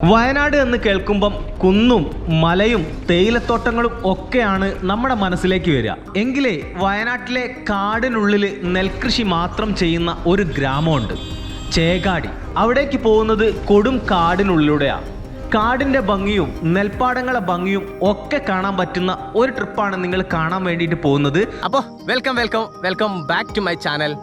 വയനാട് എന്ന് കേൾക്കുമ്പം കുന്നും മലയും തേയിലത്തോട്ടങ്ങളും ഒക്കെയാണ് നമ്മുടെ മനസ്സിലേക്ക് വരിക. എങ്കിലേ വയനാട്ടിലെ കാടിനുള്ളിൽ നെൽകൃഷി മാത്രം ചെയ്യുന്ന ഒരു ഗ്രാമമുണ്ട്, ചേകാടി. അവിടേക്ക് പോകുന്നത് കൊടും കാടിനുള്ളിലൂടെയാണ്. കാടിൻ്റെ ഭംഗിയും നെൽപ്പാടങ്ങളെ ഭംഗിയും ഒക്കെ കാണാൻ പറ്റുന്ന ഒരു ട്രിപ്പാണ് നിങ്ങൾ കാണാൻ വേണ്ടിയിട്ട് പോകുന്നത്. അപ്പോൾ welcome back to my channel.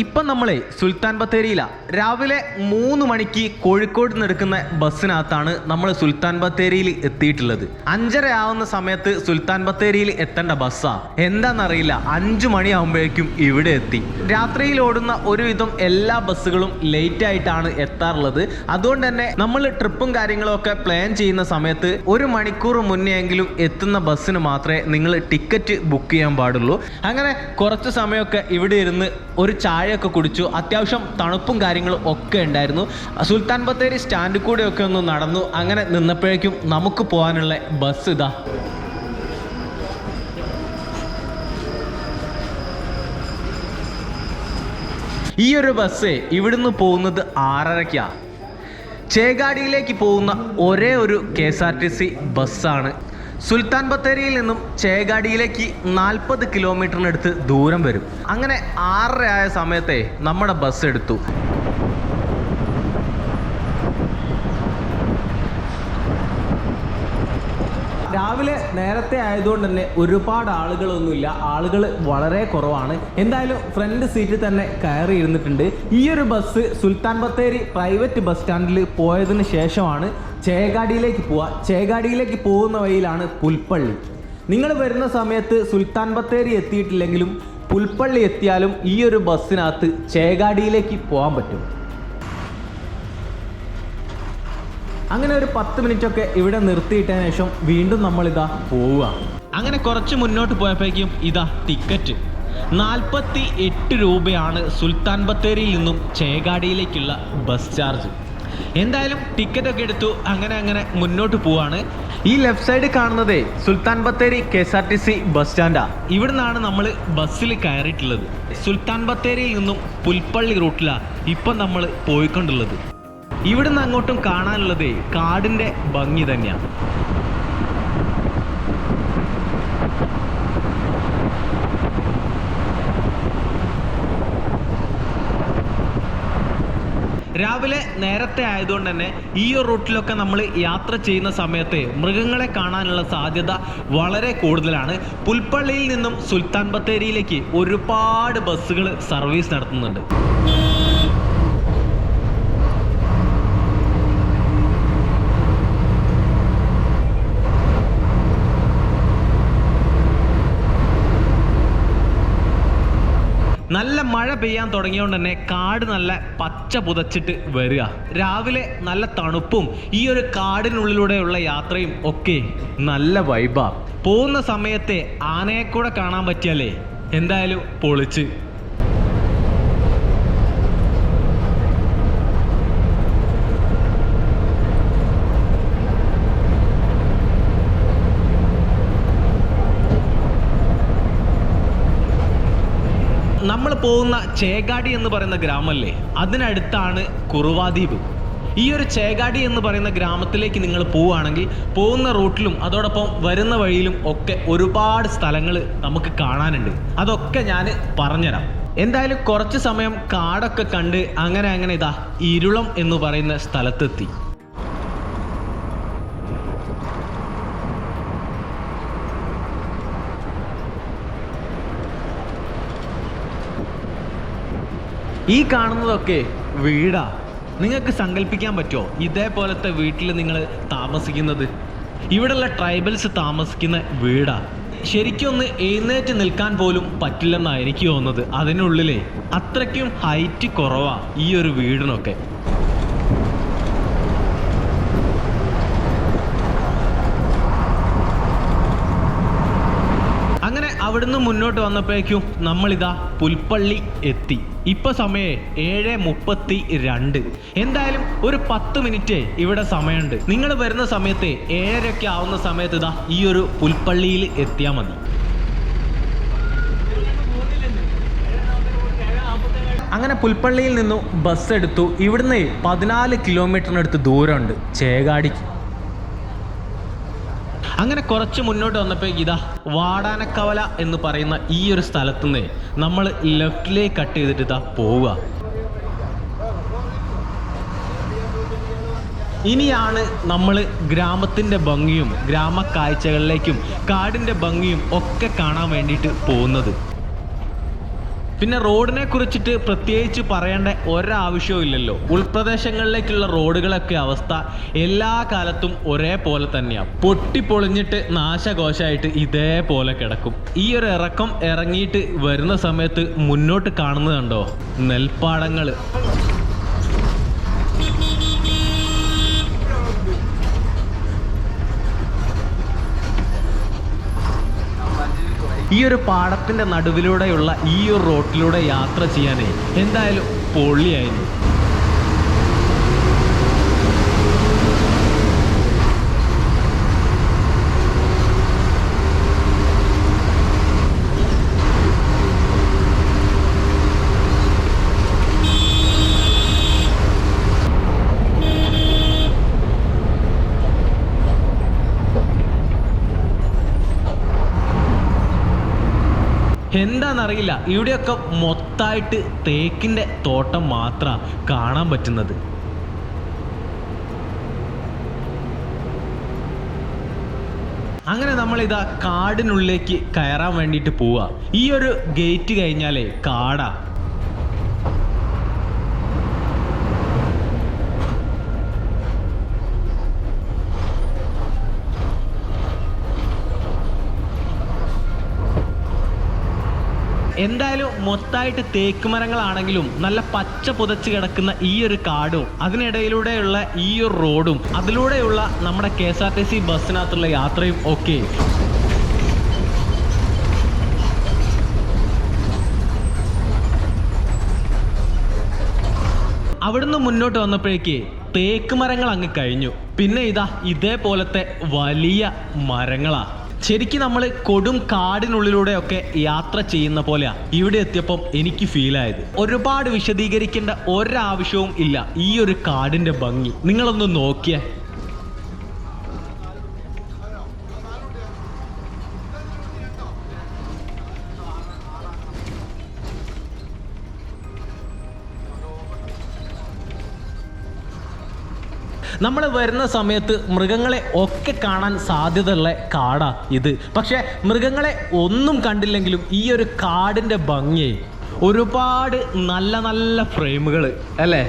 ഇപ്പം നമ്മളെ സുൽത്താൻ ബത്തേരിയിലാണ്. രാവിലെ 3 മണിക്ക് കോഴിക്കോട് നിന്ന് എടുക്കുന്ന ബസ്സിനകത്താണ് നമ്മൾ സുൽത്താൻ ബത്തേരിയിൽ എത്തിയിട്ടുള്ളത്. 5:30 ആവുന്ന സമയത്ത് സുൽത്താൻ ബത്തേരിയിൽ എത്തേണ്ട ബസ്സാണ്. എന്താണെന്നറിയില്ല, 5 മണിയാകുമ്പോഴേക്കും ഇവിടെ എത്തി. രാത്രിയിൽ ഓടുന്ന ഒരുവിധം എല്ലാ ബസ്സുകളും ലേറ്റ് ആയിട്ടാണ് എത്താറുള്ളത്. അതുകൊണ്ട് തന്നെ നമ്മൾ ട്രിപ്പും കാര്യങ്ങളും ഒക്കെ പ്ലാൻ ചെയ്യുന്ന സമയത്ത് 1 മണിക്കൂർ മുന്നേ എങ്കിലും എത്തുന്ന ബസ്സിന് മാത്രമേ നിങ്ങൾ ടിക്കറ്റ് ബുക്ക് ചെയ്യാൻ പാടുള്ളൂ. അങ്ങനെ കുറച്ച് സമയമൊക്കെ ഇവിടെ ഇരുന്ന് ഒരു ചായയൊക്കെ കുടിച്ചു. അത്യാവശ്യം തണുപ്പും കാര്യങ്ങളും ഒക്കെ ഉണ്ടായിരുന്നു. സുൽത്താൻ ബത്തേരി സ്റ്റാൻഡിൽ കൂടെയൊക്കെ ഒന്ന് നടന്നു. അങ്ങനെ നിന്നപ്പോഴേക്കും നമുക്ക് പോകാനുള്ള ബസ് ഇതാ. ഈ ഒരു ബസ് ഇവിടുന്ന് പോകുന്നത് 6:30-ക്കാണ്. ചേകാടിയിലേക്ക് പോകുന്ന ഒരേ ഒരു KSRTC ബസ്സാണ്. സുൽത്താൻ ബത്തേരിയിൽ നിന്നും ചേകാടിയിലേക്ക് 40 കിലോമീറ്ററിനടുത്ത് ദൂരം വരും. അങ്ങനെ 6:30 ആയ സമയത്തെ നമ്മുടെ ബസ് എടുത്തു. രാവിലെ നേരത്തെ ആയതുകൊണ്ട് തന്നെ ഒരുപാട് ആളുകളൊന്നുമില്ല, ആളുകൾ വളരെ കുറവാണ്. എന്തായാലും ഫ്രണ്ട് സീറ്റിൽ തന്നെ കയറി ഇരുന്നിട്ടുണ്ട്. ഈ ഒരു bus Sultan Bathery private bus സ്റ്റാൻഡിൽ പോയതിന് ശേഷമാണ് ചേകാടിയിലേക്ക് പോവുക. ചേകാടിയിലേക്ക് പോകുന്ന വഴിയിലാണ് പുൽപ്പള്ളി. നിങ്ങൾ വരുന്ന സമയത്ത് സുൽത്താൻ ബത്തേരി എത്തിയിട്ടില്ലെങ്കിലും പുൽപ്പള്ളി എത്തിയാലും ഈ ഒരു ബസ്സിനകത്ത് ചേകാടിയിലേക്ക് പോകാൻ പറ്റും. അങ്ങനെ ഒരു 10 മിനിറ്റൊക്കെ ഇവിടെ നിർത്തിയിട്ടതിന് ശേഷം വീണ്ടും നമ്മളിതാ പോവുക. അങ്ങനെ കുറച്ച് മുന്നോട്ട് പോയപ്പോഴേക്കും ഇതാ ടിക്കറ്റ് 48 രൂപയാണ് സുൽത്താൻ ബത്തേരിയിൽ നിന്നും ചേകാടിയിലേക്കുള്ള ബസ് ചാർജ്. എന്തായാലും ടിക്കറ്റൊക്കെ എടുത്തു. അങ്ങനെ മുന്നോട്ട് പോവാണ്. ഈ left side കാണുന്നതേ Sultan Bathery KSRTC bus സ്റ്റാൻഡാണ്. ഇവിടുന്നാണ് നമ്മൾ ബസ്സിൽ കയറിയിട്ടുള്ളത്. സുൽത്താൻ ബത്തേരിയിൽ നിന്നും പുൽപ്പള്ളി റൂട്ടിലാണ് ഇപ്പം നമ്മൾ പോയിക്കൊണ്ടുള്ളത്. ഇവിടുന്ന് അങ്ങോട്ടും കാണാനുള്ളത് കാടിൻ്റെ ഭംഗി തന്നെയാണ്. രാവിലെ നേരത്തെ ആയതുകൊണ്ട് തന്നെ ഈ ഒരു റൂട്ടിലൊക്കെ നമ്മൾ യാത്ര ചെയ്യുന്ന സമയത്ത് മൃഗങ്ങളെ കാണാനുള്ള സാധ്യത വളരെ കൂടുതലാണ്. പുൽപ്പള്ളിയിൽ നിന്നും സുൽത്താൻ ബത്തേരിയിലേക്ക് ഒരുപാട് ബസ്സുകൾ സർവീസ് നടത്തുന്നുണ്ട്. നല്ല മഴ പെയ്യാൻ തുടങ്ങിയതുകൊണ്ട് തന്നെ കാട് നല്ല പച്ച പുതച്ചിട്ട് വരിക. രാവിലെ നല്ല തണുപ്പും ഈ ഒരു കാടിനുള്ളിലൂടെയുള്ള യാത്രയും ഒക്കെ നല്ല വൈബാ. പോകുന്ന സമയത്തെ ആനയെ കൂടെ കാണാൻ പറ്റിയാലേ എന്തായാലും പൊളിച്ച്. നമ്മൾ പോകുന്ന ചേകാടി എന്ന് പറയുന്ന ഗ്രാമമല്ലേ, അതിനടുത്താണ് കുറുവാദ്വീപ്. ഈ ഒരു ചേകാടി എന്ന് പറയുന്ന ഗ്രാമത്തിലേക്ക് നിങ്ങൾ പോവുകയാണെങ്കിൽ പോകുന്ന റൂട്ടിലും അതോടൊപ്പം വരുന്ന വഴിയിലും ഒക്കെ ഒരുപാട് സ്ഥലങ്ങൾ നമുക്ക് കാണാനുണ്ട്. അതൊക്കെ ഞാൻ പറഞ്ഞുതരാം. എന്തായാലും കുറച്ച് സമയം കാടൊക്കെ കണ്ട് അങ്ങനെ ഇതാ ഇരുളം എന്ന് പറയുന്ന സ്ഥലത്തെത്തി. ഈ കാണുന്നതൊക്കെ വീടാ. നിങ്ങൾക്ക് സങ്കല്പിക്കാൻ പറ്റുമോ ഇതേപോലത്തെ വീട്ടിൽ നിങ്ങൾ താമസിക്കുന്നത്? ഇവിടെയുള്ള ട്രൈബൽസ് താമസിക്കുന്ന വീടാ. ശരിക്കും ഒന്ന് എഴുന്നേറ്റ് നിൽക്കാൻ പോലും പറ്റില്ലെന്നാണ് എനിക്ക് തോന്നുന്നത്. അതിനുള്ളിലെ അത്രയ്ക്കും ഹൈറ്റ് കുറവാ ഈ ഒരു വീടിനൊക്കെ. അങ്ങനെ അവിടുന്ന് മുന്നോട്ട് വന്നപ്പോഴേക്കും നമ്മളിതാ പുൽപ്പള്ളി എത്തി. ഇപ്പൊ സമയം 7:32. എന്തായാലും ഒരു 10 മിനിറ്റ് ഇവിടെ സമയമുണ്ട്. നിങ്ങൾ വരുന്ന സമയത്ത് 7:30 ആവുന്ന സമയത്ത് ഇതാ ഈ ഒരു പുൽപ്പള്ളിയിൽ എത്തിയാൽ മതി. അങ്ങനെ പുൽപ്പള്ളിയിൽ നിന്നും ബസ് എടുത്തു. ഇവിടുന്ന് 14 കിലോമീറ്ററിനടുത്ത് ദൂരമുണ്ട് ചേകാടിക്ക്. അങ്ങനെ കുറച്ച് മുന്നോട്ട് വന്നപ്പോൾ ഇതാ വാടാനക്കവല എന്ന് പറയുന്ന ഈ ഒരു സ്ഥലത്തുനിന്ന് നമ്മൾ ലെഫ്റ്റിലേക്ക് കട്ട് ചെയ്തിട്ട് ഇതാ പോവുക. ഇനിയാണ് നമ്മൾ ഗ്രാമത്തിൻ്റെ ഭംഗിയും ഗ്രാമക്കാഴ്ചകളിലേക്കും കാടിൻ്റെ ഭംഗിയും ഒക്കെ കാണാൻ വേണ്ടിയിട്ട് പോകുന്നത്. പിന്നെ റോഡിനെ കുറിച്ചിട്ട് പ്രത്യേകിച്ച് പറയേണ്ട ഒരാവശ്യവും ഇല്ലല്ലോ. ഉൾപ്രദേശങ്ങളിലേക്കുള്ള റോഡുകളൊക്കെ അവസ്ഥ എല്ലാ കാലത്തും ഒരേപോലെ തന്നെയാണ്. പൊട്ടിപ്പൊളിഞ്ഞിട്ട് നാശകോശമായിട്ട് ഇതേപോലെ കിടക്കും. ഈ ഒരു ഇറക്കം ഇറങ്ങിയിട്ട് വരുന്ന സമയത്ത് മുന്നോട്ട് കാണുന്നത് കണ്ടോ, നെൽപ്പാടങ്ങൾ. ഈ ഒരു പാടത്തിൻ്റെ നടുവിലൂടെയുള്ള ഈ ഒരു റോട്ടിലൂടെ യാത്ര ചെയ്യാനേ എന്തായാലും പൊള്ളിയായിരുന്നു. എന്താണെന്നറിയില്ല, ഇവിടെയൊക്കെ മൊത്തമായിട്ട് തേക്കിൻ്റെ തോട്ടം മാത്രമാണ് കാണാൻ പറ്റുന്നത്. അങ്ങനെ നമ്മളിതാ കാടിനുള്ളിലേക്ക് കയറാൻ വേണ്ടിയിട്ട് പോവുക. ഈ ഒരു ഗേറ്റ് കഴിഞ്ഞാലേ കാടാ. എന്തായാലും മൊത്തമായിട്ട് തേക്ക് മരങ്ങളാണെങ്കിലും നല്ല പച്ച പുതച്ച് കിടക്കുന്ന ഈ ഒരു കാടും അതിനിടയിലൂടെയുള്ള ഈ ഒരു റോഡും അതിലൂടെയുള്ള നമ്മുടെ KSRTC ബസ്സിനകത്തുള്ള യാത്രയും ഒക്കെ അവിടുന്ന് മുന്നോട്ട് വന്നപ്പോഴേക്ക് തേക്ക് മരങ്ങൾ അങ്ങ് കഴിഞ്ഞു. പിന്നെ ഇതേപോലത്തെ വലിയ മരങ്ങളാ. ശരിക്കും നമ്മൾ കൊടും കാടിനുള്ളിലൂടെയൊക്കെ യാത്ര ചെയ്യുന്ന പോലെയാണ് ഇവിടെ എത്തിയപ്പം എനിക്ക് ഫീലായത്. ഒരുപാട് വിശദീകരിക്കേണ്ട ഒരാവശ്യവും ഇല്ല ഈ ഒരു കാടിൻ്റെ ഭംഗി. നിങ്ങളൊന്ന് നോക്കിയേ. നമ്മൾ വരുന്ന സമയത്ത് മൃഗങ്ങളെ ഒക്കെ കാണാൻ സാധ്യതയുള്ള കാടാ ഇത്. പക്ഷേ മൃഗങ്ങളെ ഒന്നും കണ്ടില്ലെങ്കിലും ഈ ഒരു കാടിൻ്റെ ഭംഗി, ഒരുപാട് നല്ല നല്ല ഫ്രെയിമുകൾ അല്ലേ.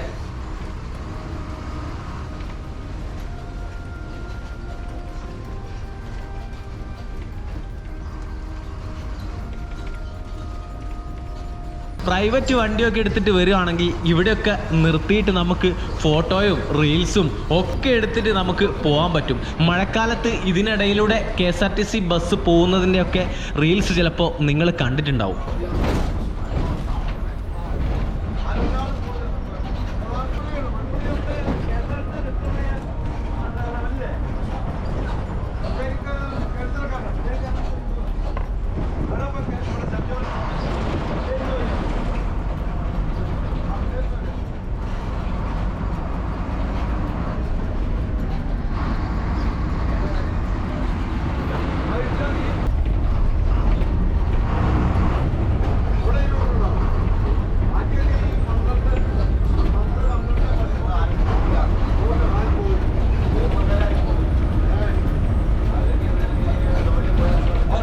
പ്രൈവറ്റ് വണ്ടിയൊക്കെ എടുത്തിട്ട് വരികയാണെങ്കിൽ ഇവിടെയൊക്കെ നിർത്തിയിട്ട് നമുക്ക് ഫോട്ടോയും റീൽസും ഒക്കെ എടുത്തിട്ട് നമുക്ക് പോകാൻ പറ്റും. മഴക്കാലത്ത് ഇതിനിടയിലൂടെ KSRTC ബസ് പോകുന്നതിൻ്റെയൊക്കെ റീൽസ് ചിലപ്പോൾ നിങ്ങൾ കണ്ടിട്ടുണ്ടാവും.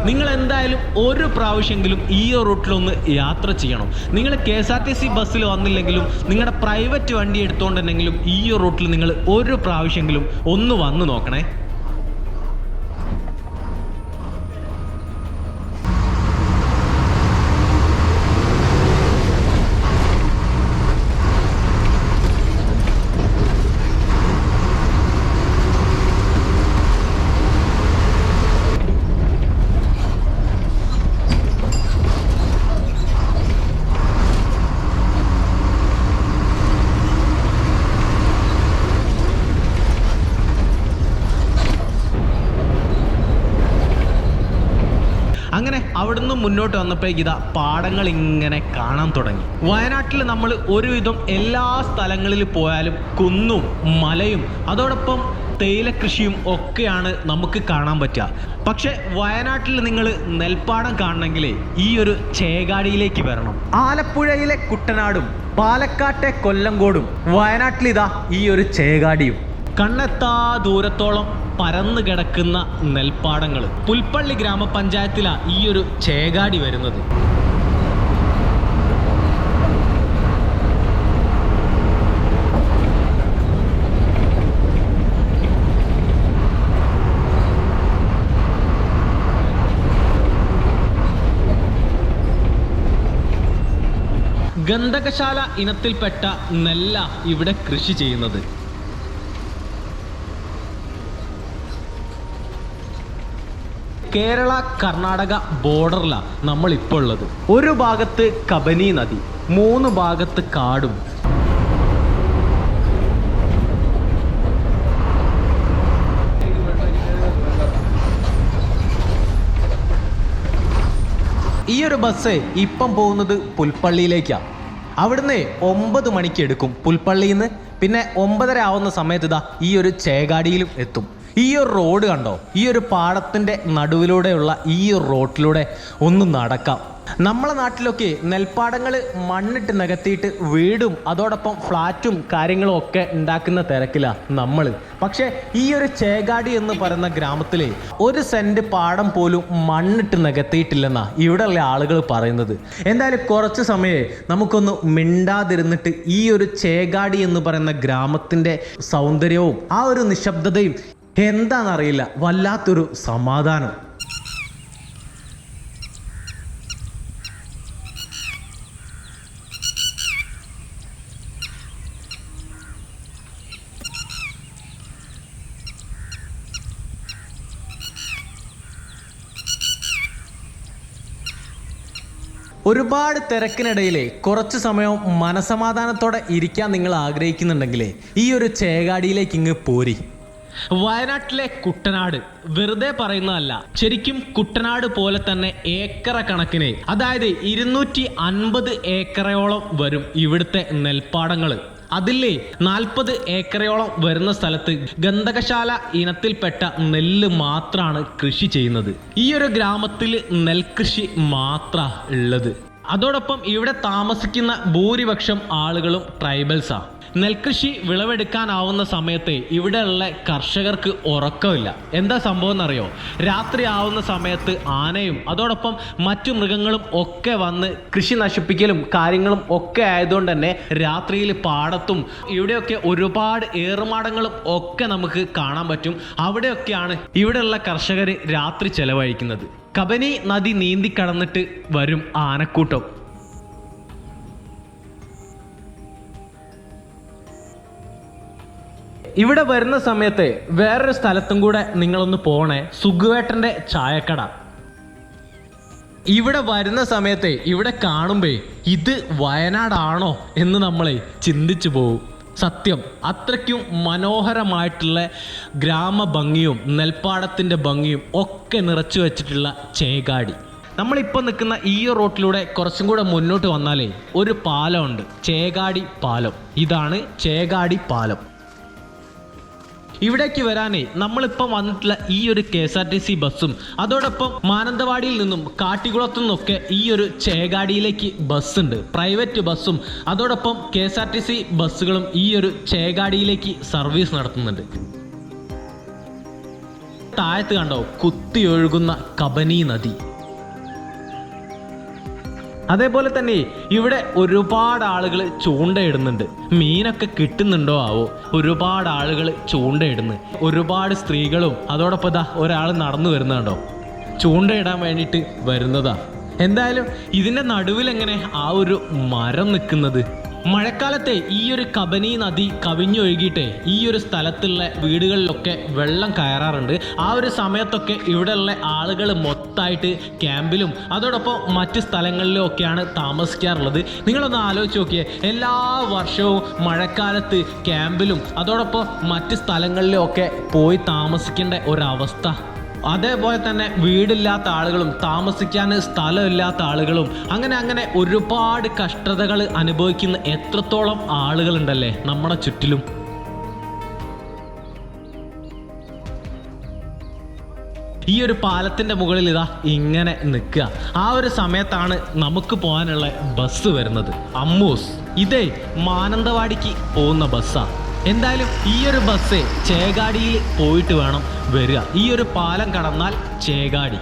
നിങ്ങൾ എന്തായാലും ഒരു പ്രാവശ്യമെങ്കിലും ഈ റൂട്ടിലൊന്ന് യാത്ര ചെയ്യണം. നിങ്ങൾ KSRTC ബസ്സിൽ വന്നില്ലെങ്കിലും നിങ്ങളുടെ പ്രൈവറ്റ് വണ്ടി എടുത്തുകൊണ്ടെങ്കിലും ഈ റൂട്ടിൽ നിങ്ങൾ ഒരു പ്രാവശ്യമെങ്കിലും ഒന്ന് വന്ന് നോക്കണേ. അവിടുന്ന് മുന്നോട്ട് വന്നപ്പോഴേക്ക് ഇതാ പാടങ്ങൾ ഇങ്ങനെ കാണാൻ തുടങ്ങി. വയനാട്ടിൽ നമ്മൾ ഒരുവിധം എല്ലാ സ്ഥലങ്ങളിൽ പോയാലും കുന്നും മലയും അതോടൊപ്പം തേയില കൃഷിയും ഒക്കെയാണ് നമുക്ക് കാണാൻ പറ്റുക. പക്ഷെ വയനാട്ടിൽ നിങ്ങൾ നെൽപ്പാടം കാണണമെങ്കിൽ ഈ ഒരു ചേകാടിയിലേക്ക് വരണം. ആലപ്പുഴയിലെ കുട്ടനാടും പാലക്കാട്ടെ കൊല്ലങ്കോടും വയനാട്ടിലിതാ ഈ ഒരു ചേകാടിയും. കണ്ണെത്താ ദൂരത്തോളം പരന്നു കിടക്കുന്ന നെൽപ്പാടങ്ങൾ. പുൽപ്പള്ളി ഗ്രാമപഞ്ചായത്തിലാണ് ഈ ഒരു ചേകാടി വരുന്നത്. ഗന്ധകശാല ഇനത്തിൽപ്പെട്ട നെല്ല ഇവിടെ കൃഷി ചെയ്യുന്നത്. കേരള കർണാടക ബോർഡറിലാണ് നമ്മൾ ഇപ്പോൾ ഉള്ളത്. ഒരു ഭാഗത്ത് കബനി നദി, 3 ഭാഗത്ത് കാടും. ഈ ഒരു ബസ് ഇപ്പം പോകുന്നത് പുൽപ്പള്ളിയിലേക്കാണ്. അവിടുന്ന് 9 മണിക്ക് എടുക്കും പുൽപ്പള്ളിയിൽ നിന്ന്. പിന്നെ 9:30 ആവുന്ന സമയത്ത് ഇതാ ഈ ഒരു ചേകാടിയിലും എത്തും. ഈ ഒരു റോഡ് കണ്ടോ? ഈ ഒരു പാടത്തിൻ്റെ നടുവിലൂടെയുള്ള ഈ ഒരു റോഡിലൂടെ ഒന്ന് നടക്കാം. നമ്മളെ നാട്ടിലൊക്കെ നെൽപ്പാടങ്ങൾ മണ്ണിട്ട് നികത്തിയിട്ട് വീടും അതോടൊപ്പം ഫ്ലാറ്റും കാര്യങ്ങളും ഒക്കെ ഉണ്ടാക്കുന്ന തിരക്കിലാണ് നമ്മൾ. പക്ഷേ ഈ ഒരു ചേകാടി എന്ന് പറയുന്ന ഗ്രാമത്തിൽ 1 സെന്റ് പാടം പോലും മണ്ണിട്ട് നികത്തിയിട്ടില്ലെന്നാ ഇവിടെയുള്ള ആളുകൾ പറയുന്നത്. എന്തായാലും കുറച്ച് സമയമേ നമുക്കൊന്ന് മിണ്ടാതിരുന്നിട്ട് ഈ ഒരു ചേകാടി എന്ന് പറയുന്ന ഗ്രാമത്തിൻ്റെ സൗന്ദര്യവും ആ ഒരു നിശബ്ദതയും എന്താണെന്നറിയില്ല, വല്ലാത്തൊരു സമാധാനം. ഒരുപാട് തിരക്കിനിടയിലെ കുറച്ച് സമയം മനസമാധാനത്തോടെ ഇരിക്കാൻ നിങ്ങൾ ആഗ്രഹിക്കുന്നുണ്ടെങ്കിലേ ഈ ഒരു ചേകാടിയിലേക്ക് ഇങ്ങ് പോരി. വയനാട്ടിലെ കുട്ടനാട് വെറുതെ പറയുന്നതല്ല, ശരിക്കും കുട്ടനാട് പോലെ തന്നെ ഏക്കറ കണക്കിന്, അതായത് 250 ഏക്കറയോളം വരും ഇവിടുത്തെ നെൽപ്പാടങ്ങൾ. അതില്ലേ 40 ഏക്കറയോളം വരുന്ന സ്ഥലത്ത് ഗന്ധകശാല ഇനത്തിൽപ്പെട്ട നെല്ല് മാത്രമാണ് കൃഷി ചെയ്യുന്നത്. ഈ ഒരു ഗ്രാമത്തിൽ നെൽകൃഷി മാത്രമാണ് ഉള്ളത്. അതോടൊപ്പം ഇവിടെ താമസിക്കുന്ന ഭൂരിപക്ഷം ആളുകളും ട്രൈബൽസാണ്. നെൽകൃഷി വിളവെടുക്കാനാവുന്ന സമയത്ത് ഇവിടെയുള്ള കർഷകർക്ക് ഉറക്കമില്ല. എന്താ സംഭവം എന്നറിയോ? രാത്രി ആവുന്ന സമയത്ത് ആനയും അതോടൊപ്പം മറ്റു മൃഗങ്ങളും ഒക്കെ വന്ന് കൃഷി നശിപ്പിക്കലും കാര്യങ്ങളും ഒക്കെ ആയതുകൊണ്ട് തന്നെ രാത്രിയിൽ പാടത്തും ഇവിടെയൊക്കെ ഒരുപാട് ഏറുമാടങ്ങളും ഒക്കെ നമുക്ക് കാണാൻ പറ്റും. അവിടെയൊക്കെയാണ് ഇവിടെയുള്ള കർഷകർ രാത്രി ചെലവഴിക്കുന്നത്. കബനി നദി നീന്തി കടന്നിട്ട് വരും ആനക്കൂട്ടം. ഇവിടെ വരുന്ന സമയത്ത് വേറൊരു സ്ഥലത്തും കൂടെ നിങ്ങളൊന്ന് പോണേ, സുഖുവേട്ടൻ്റെ ചായക്കട. ഇവിടെ വരുന്ന സമയത്ത് ഇവിടെ കാണുമ്പേ ഇത് വയനാടാണോ എന്ന് നമ്മളെ ചിന്തിച്ചു പോകും. സത്യം, അത്രയ്ക്കും മനോഹരമായിട്ടുള്ള ഗ്രാമഭംഗിയും നെൽപ്പാടത്തിൻ്റെ ഭംഗിയും ഒക്കെ നിറച്ചു വെച്ചിട്ടുള്ള ചേകാടി. നമ്മളിപ്പോൾ നിൽക്കുന്ന ഈ റോട്ടിലൂടെ കുറച്ചും കൂടെ മുന്നോട്ട് വന്നാലേ ഒരു പാലമുണ്ട്, ചേകാടി പാലം. ഇതാണ് ചേകാടി പാലം. ഇവിടേക്ക് വരാനേ നമ്മളിപ്പം വന്നിട്ടുള്ള ഈ ഒരു KSRTC ബസ്സും അതോടൊപ്പം മാനന്തവാടിയിൽ നിന്നും കാട്ടിക്കുളത്തു നിന്നൊക്കെ ഈ ഒരു ചേകാടിയിലേക്ക് ബസ്സുണ്ട്, പ്രൈവറ്റ് ബസ്സും അതോടൊപ്പം KSRTC ബസ്സുകളും ഈ ഒരു ചേകാടിയിലേക്ക് സർവീസ് നടത്തുന്നുണ്ട്. താഴത്ത് കണ്ടോ കുത്തിയൊഴുകുന്ന കബനി നദി. അതേപോലെ തന്നെ ഇവിടെ ഒരുപാട് ആളുകൾ ചൂണ്ടയിടുന്നുണ്ട്. മീനൊക്കെ കിട്ടുന്നുണ്ടോ ആവോ, ഒരുപാട് ആളുകൾ ചൂണ്ടയിടുന്നു. ഒരുപാട് സ്ത്രീകളും അതോടൊപ്പം ഇതാ ഒരാൾ നടന്നു വരുന്നുണ്ടോ, ചൂണ്ടയിടാൻ വേണ്ടിയിട്ട് വരുന്നതാ. എന്തായാലും ഇതിൻ്റെ നടുവിൽ എങ്ങനെ ആ ഒരു മരം നിൽക്കുന്നത്? മഴക്കാലത്തെ ഈ ഒരു കബനി നദി കവിഞ്ഞൊഴുകിയിട്ട് ഈ ഒരു സ്ഥലത്തുള്ള വീടുകളിലൊക്കെ വെള്ളം കയറാറുണ്ട്. ആ ഒരു സമയത്തൊക്കെ ഇവിടെയുള്ള ആളുകൾ മൊത്തമായിട്ട് ക്യാമ്പിലും അതോടൊപ്പം മറ്റ് സ്ഥലങ്ങളിലും ഒക്കെയാണ് താമസിക്കാറുള്ളത്. നിങ്ങളൊന്ന് ആലോചിച്ച് നോക്കിയേ, എല്ലാ വർഷവും മഴക്കാലത്ത് ക്യാമ്പിലും അതോടൊപ്പം മറ്റ് സ്ഥലങ്ങളിലും ഒക്കെ പോയി താമസിക്കേണ്ട ഒരവസ്ഥ. അതേപോലെ തന്നെ വീടില്ലാത്ത ആളുകളും താമസിക്കാൻ സ്ഥലമില്ലാത്ത ആളുകളും അങ്ങനെ ഒരുപാട് കഷ്ടതകൾ അനുഭവിക്കുന്ന എത്രത്തോളം ആളുകളുണ്ടല്ലേ നമ്മുടെ ചുറ്റിലും. ഈ ഒരു പാലത്തിന്റെ മുകളിൽ ഇതാ ഇങ്ങനെ നിൽക്കുക. ആ ഒരു സമയത്താണ് നമുക്ക് പോകാനുള്ള ബസ് വരുന്നത്. അമ്മൂസ്. ഇതേ മാനന്തവാടിക്ക് പോകുന്ന ബസ്സാ. എന്തായാലും ഈ ഒരു ബസ് ചേകാടിയിൽ പോയിട്ട് വേണം വരിക. ഈ ഒരു പാലം കടന്നാൽ ചേകാടി.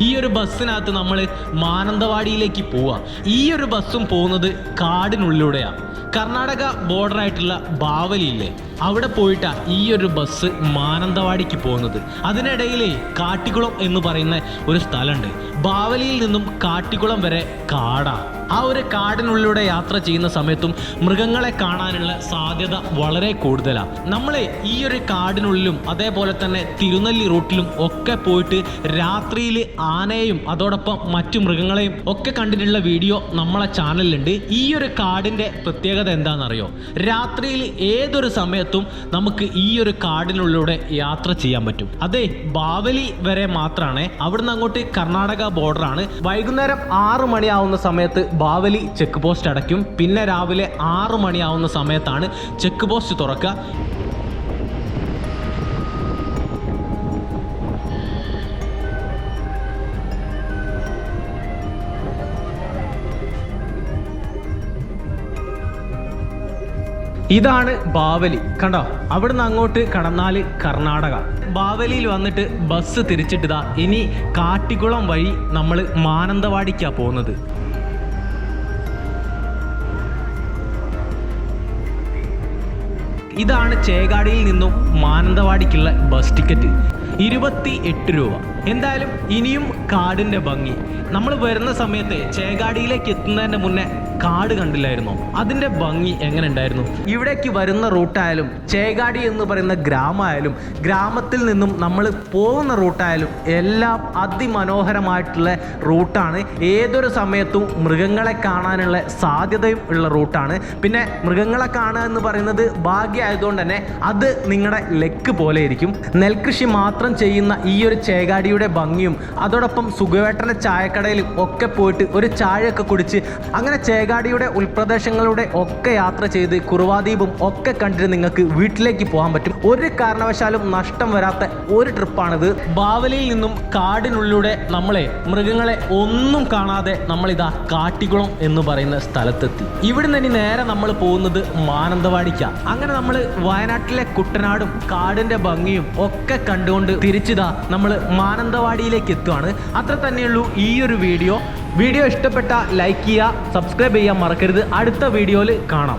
ഈ ഒരു ബസ്സിനകത്ത് നമ്മൾ മാനന്തവാടിയിലേക്ക് പോവാം. ഈ ഒരു ബസ്സും പോകുന്നത് കാടിനുള്ളിലൂടെയാണ്. കർണാടക ബോർഡർ ആയിട്ടുള്ള ബാവലിയില്ലേ, അവിടെ പോയിട്ടാണ് ഈ ഒരു ബസ് മാനന്തവാടിക്ക് പോകുന്നത്. അതിനിടയിലേ കാട്ടിക്കുളം എന്ന് പറയുന്ന ഒരു സ്ഥലമുണ്ട്. ബാവലിയിൽ നിന്നും കാട്ടിക്കുളം വരെ കാടാ. ആ ഒരു കാടിനുള്ളിലൂടെ യാത്ര ചെയ്യുന്ന സമയത്തും മൃഗങ്ങളെ കാണാനുള്ള സാധ്യത വളരെ കൂടുതലാണ്. നമ്മളെ ഈ ഒരു കാടിനുള്ളിലും അതേപോലെ തന്നെ തിരുനെല്ലി റൂട്ടിലും ഒക്കെ പോയിട്ട് രാത്രിയിൽ ആനയും അതോടൊപ്പം മറ്റു മൃഗങ്ങളെയും ഒക്കെ കണ്ടിട്ടുള്ള വീഡിയോ നമ്മളെ ചാനലിലുണ്ട്. ഈ ഒരു കാടിൻ്റെ പ്രത്യേകത എന്താണെന്നറിയോ? രാത്രിയിൽ ഏതൊരു സമയത്തും നമുക്ക് ഈ ഒരു കാടിനുള്ളിലൂടെ യാത്ര ചെയ്യാൻ പറ്റും. അതെ, ബാവലി വരെ മാത്രമാണ്. അവിടുന്ന് അങ്ങോട്ട് കർണാടക ബോർഡറാണ്. വൈകുന്നേരം 6 മണിയാവുന്ന സമയത്ത് ബാവലി ചെക്ക് പോസ്റ്റ് അടയ്ക്കും. പിന്നെ രാവിലെ 6 മണിയാവുന്ന സമയത്താണ് ചെക്ക് പോസ്റ്റ് തുറക്കുക. ഇതാണ് ബാവലി. കണ്ടോ, അവിടുന്ന് അങ്ങോട്ട് കടന്നാൽ കർണാടക. ബാവലിയിൽ വന്നിട്ട് ബസ് തിരിച്ചിട്ടതാ ഇനി കാട്ടിക്കുളം വഴി നമ്മൾ മാനന്തവാടിക്കാണ് പോകുന്നത്. ഇതാണ് ചേകാടിയിൽ നിന്നും മാനന്തവാടിക്കുള്ള ബസ് ടിക്കറ്റ്. 28 രൂപ. എന്തായാലും ഇനിയും കാടിൻ്റെ ഭംഗി. നമ്മൾ വരുന്ന സമയത്ത് ചേകാടിയിലേക്ക് എത്തുന്നതിൻ്റെ മുന്നേ കാട് കണ്ടില്ലായിരുന്നോ? അതിൻ്റെ ഭംഗി എങ്ങനെ ഉണ്ടായിരുന്നു? ഇവിടേക്ക് വരുന്ന റൂട്ടായാലും ചേകാടി എന്ന് പറയുന്ന ഗ്രാമമായാലും ഗ്രാമത്തിൽ നിന്നും നമ്മൾ പോകുന്ന റൂട്ടായാലും എല്ലാം അതിമനോഹരമായിട്ടുള്ള റൂട്ടാണ്. ഏതൊരു സമയത്തും മൃഗങ്ങളെ കാണാനുള്ള സാധ്യതയും ഉള്ള റൂട്ടാണ്. പിന്നെ മൃഗങ്ങളെ കാണുക എന്ന് പറയുന്നത് ഭാഗ്യമായതുകൊണ്ട് തന്നെ അത് നിങ്ങളുടെ ലക്ക് പോലെ ഇരിക്കും. നെൽകൃഷി മാത്രം ചെയ്യുന്ന ഈ ഒരു ചേകാടിയുടെ ഭംഗിയും അതോടൊപ്പം സുഖവേട്ടൻ്റെ ചായക്കടയിലും ഒക്കെ പോയിട്ട് ഒരു ചായയൊക്കെ കുടിച്ച് അങ്ങനെ ചേകാടിയുടെ ഉൾപ്രദേശങ്ങളുടെ ഒക്കെ യാത്ര ചെയ്ത് കുറുവാദ്വീപും ഒക്കെ കണ്ടിട്ട് നിങ്ങൾക്ക് വീട്ടിലേക്ക് പോകാൻ പറ്റും. ഒരു കാരണവശാലും നഷ്ടം വരാത്ത ഒരു ട്രിപ്പാണിത്. ബാവലിയിൽ നിന്നും കാടിനുള്ളിലൂടെ നമ്മളെ മൃഗങ്ങളെ ഒന്നും കാണാതെ നമ്മളിതാ കാട്ടിക്കുളം എന്ന് പറയുന്ന സ്ഥലത്തെത്തി. ഇവിടുന്ന് ഇനി നേരെ നമ്മൾ പോകുന്നത് മാനന്തവാടിക്കാണ്. അങ്ങനെ നമ്മൾ വയനാട്ടിലെ കുട്ടനാടും കാടിൻ്റെ ഭംഗിയും ഒക്കെ കണ്ടുകൊണ്ട് തിരിച്ചിതാ നമ്മൾ മാനന്തവാടിയിലേക്ക് എത്തുകയാണ്. അത്ര തന്നെയുള്ളൂ ഈ ഒരു വീഡിയോ. ഇഷ്ടപ്പെട്ട ലൈക്ക് ചെയ്യുക, സബ്സ്ക്രൈബ് ചെയ്യാൻ മറക്കരുത്. അടുത്ത വീഡിയോയിൽ കാണാം.